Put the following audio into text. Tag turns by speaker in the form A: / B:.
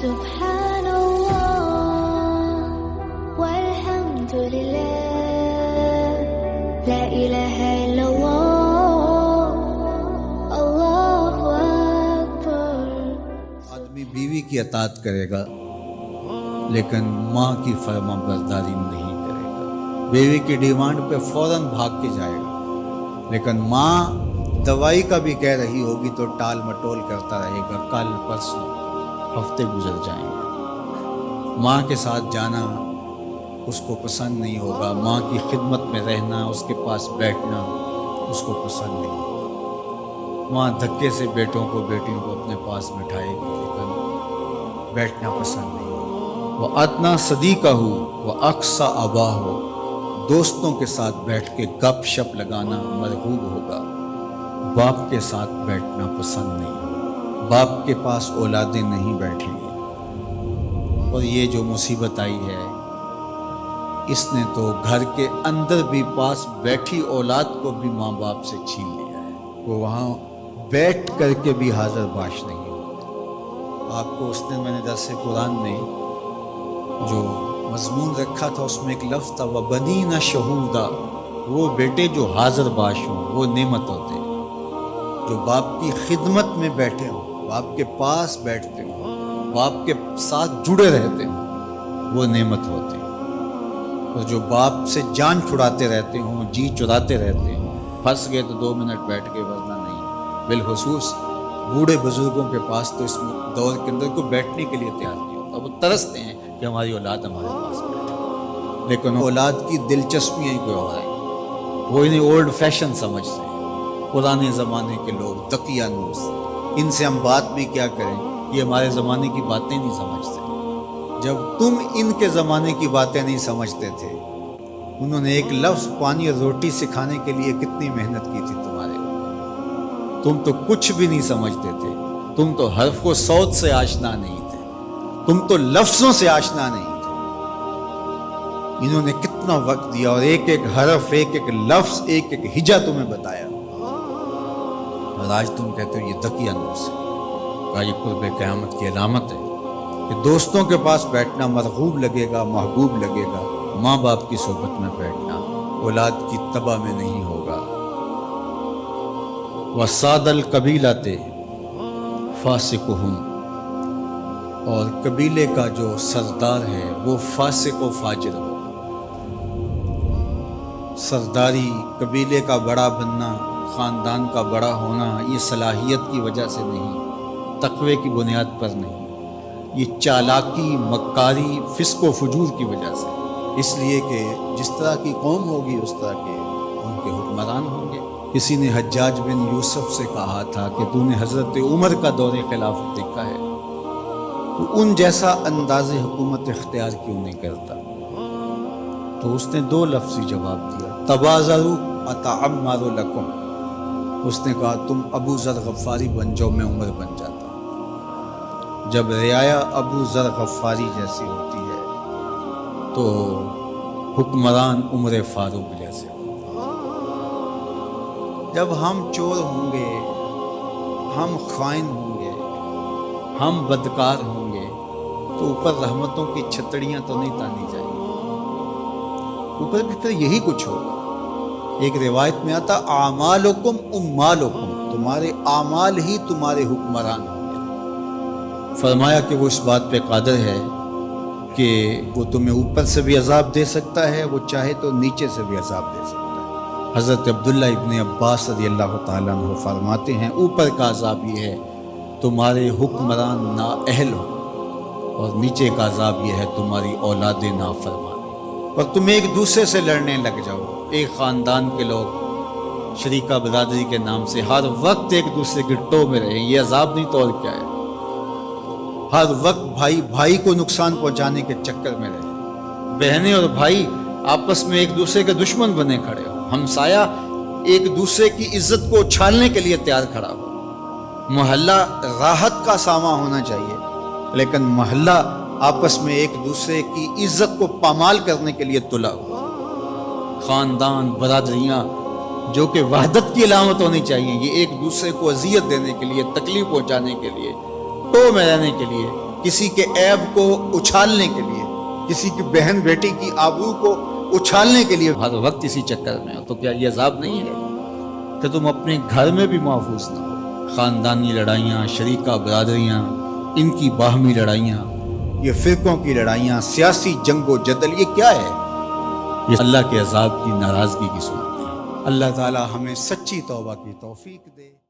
A: سبحان اللہ والحمد للہ لا الہ الا اللہ اللہ اکبر۔
B: آدمی بیوی کی اطاعت کرے گا لیکن ماں کی فرما برداری نہیں کرے گا، بیوی کی ڈیمانڈ پہ فوراً بھاگ کے جائے گا، لیکن ماں دوائی کا بھی کہہ رہی ہوگی تو ٹال مٹول کرتا رہے گا، کل پرسوں ہفتے گزر جائیں گے۔ ماں کے ساتھ جانا اس کو پسند نہیں ہوگا، ماں کی خدمت میں رہنا، اس کے پاس بیٹھنا اس کو پسند نہیں ہوگا۔ ماں دھکے سے بیٹوں کو بیٹیوں کو اپنے پاس بٹھائے گی لیکن بیٹھنا پسند نہیں ہوگا۔ وہ ادنا صدیقہ ہو وہ اقصی ابا ہو، دوستوں کے ساتھ بیٹھ کے گپ شپ لگانا مرغوب ہوگا، باپ کے ساتھ بیٹھنا پسند نہیں ہوگا۔ باپ کے پاس اولادیں نہیں بیٹھیں گی، اور یہ جو مصیبت آئی ہے اس نے تو گھر کے اندر بھی پاس بیٹھی اولاد کو بھی ماں باپ سے چھین لیا ہے، وہ وہاں بیٹھ کر کے بھی حاضر باش نہیں ہوتے۔ آپ کو اس دن میں نے درس قرآن میں جو مضمون رکھا تھا اس میں ایک لفظ تھا وَبَنِينَ شَهُودًا، وہ بیٹے جو حاضر باش ہوں وہ نعمت ہوتے ہیں، جو باپ کی خدمت میں بیٹھے ہوں، باپ کے پاس بیٹھتے ہوں، باپ کے ساتھ جڑے رہتے ہوں، وہ نعمت ہوتے ہیں۔ اور جو باپ سے جان چھڑاتے رہتے ہوں، جی چراتے رہتے ہوں، پھنس گئے تو 2 منٹ بیٹھ کے ورنہ نہیں۔ بالخصوص بوڑھے بزرگوں کے پاس تو اس دور کے اندر کوئی بیٹھنے کے لیے تیار نہیں ہوتا، وہ ترستے ہیں کہ ہماری اولاد ہمارے پاس بیٹھے، لیکن اولاد کی دلچسپیاں ہی کوئی اور ہیں، وہ انہیں اولڈ فیشن سمجھتے ہیں۔ پرانے زمانے کے لوگ دقیانوس، ان سے ہم بات بھی کیا کریں، یہ ہمارے زمانے کی باتیں نہیں سمجھتے۔ جب تم ان کے زمانے کی باتیں نہیں سمجھتے تھے، انہوں نے ایک لفظ پانی اور روٹی سکھانے کے لیے کتنی محنت کی تھی تمہارے اوپر، تم تو کچھ بھی نہیں سمجھتے تھے، تم تو حرف و صوت سے آشنا نہیں تھے، تم تو لفظوں سے آشنا نہیں تھے۔ انہوں نے کتنا وقت دیا اور ایک ایک حرف، ایک ایک لفظ، ایک ایک ہجا تمہیں بتایا، اور آج تم کہتے ہو یہ دقیانوس ہے۔ کہا یہ قرب قیامت کی علامت ہے کہ دوستوں کے پاس بیٹھنا مرغوب لگے گا، محبوب لگے گا، ماں باپ کی صحبت میں بیٹھنا اولاد کی تباہ میں نہیں ہوگا۔ وَسَادَ الْقَبِيلَةِ فَاسِقُهُمْ، اور قبیلے کا جو سردار ہے وہ فاسق و فاجر ہوگا۔ سرداری، قبیلے کا بڑا بننا، خاندان کا بڑا ہونا، یہ صلاحیت کی وجہ سے نہیں، تقوی کی بنیاد پر نہیں، یہ چالاکی، مکاری، فسق و فجور کی وجہ سے، اس لیے کہ جس طرح کی قوم ہوگی اس طرح کے ان کے حکمران ہوں گے۔ کسی نے حجاج بن یوسف سے کہا تھا کہ تو نے حضرت عمر کا دور خلافت دیکھا ہے، تو ان جیسا انداز حکومت اختیار کیوں نہیں کرتا؟ تو اس نے 2 لفظی جواب دیا، تبازروا اتعمر لکم، اس نے کہا تم ابو ذر غفاری بن جاؤ، میں عمر بن جاتا ہوں۔ جب رعایا ابو ذر غفاری جیسی ہوتی ہے تو حکمران عمر فاروق جیسے ہوتے ہیں۔ جب ہم چور ہوں گے، ہم خائن ہوں گے، ہم بدکار ہوں گے تو اوپر رحمتوں کی چھتڑیاں تو نہیں تانی جائیں گی، اوپر کی طرح یہی کچھ ہوگا۔ ایک روایت میں آتا اعمالکم امالکم، تمہارے اعمال ہی تمہارے حکمران ہوں گے۔ فرمایا کہ وہ اس بات پہ قادر ہے کہ وہ تمہیں اوپر سے بھی عذاب دے سکتا ہے، وہ چاہے تو نیچے سے بھی عذاب دے سکتا ہے۔ حضرت عبداللہ ابن عباس رضی اللہ تعالیٰ عنہ فرماتے ہیں اوپر کا عذاب یہ ہے تمہارے حکمران نااہل ہو، اور نیچے کا عذاب یہ ہے تمہاری اولاد نافرمان، اور تم ایک دوسرے سے لڑنے لگ جاؤ۔ ایک خاندان کے لوگ شریکہ برادری کے نام سے ہر وقت ایک دوسرے کے ٹو میں رہیں، یہ عذاب نہیں تو اور کیا ہے؟ ہر وقت بھائی بھائی کو نقصان پہنچانے کے چکر میں رہیں، بہنیں اور بھائی آپس میں ایک دوسرے کے دشمن بنے کھڑے ہو، ہمسایہ ایک دوسرے کی عزت کو اچھالنے کے لیے تیار کھڑا ہو۔ محلہ راحت کا سامان ہونا چاہیے، لیکن محلہ آپس میں ایک دوسرے کی عزت کو پامال کرنے کے لیے تلا ہوا۔ خاندان، برادریاں جو کہ وحدت کی علامت ہونی چاہیے، یہ ایک دوسرے کو اذیت دینے کے لیے، تکلیف پہنچانے کے لیے، ٹو میں رہنے کے لیے کسی کے عیب کو اچھالنے کے لیے، کسی کی بہن بیٹی کی آبرو کو اچھالنے کے لیے ہر وقت اسی چکر میں ہو، تو کیا یہ عذاب نہیں ہے کہ تم اپنے گھر میں بھی محفوظ نہ ہو؟ خاندانی لڑائیاں، شریکہ برادریاں، ان کی باہمی لڑائیاں، یہ فرقوں کی لڑائیاں، سیاسی جنگ و جدل، یہ کیا ہے؟ یہ اللہ کے عذاب کی ناراضگی کی صورت ہے۔ اللہ تعالی ہمیں سچی توبہ کی توفیق دے۔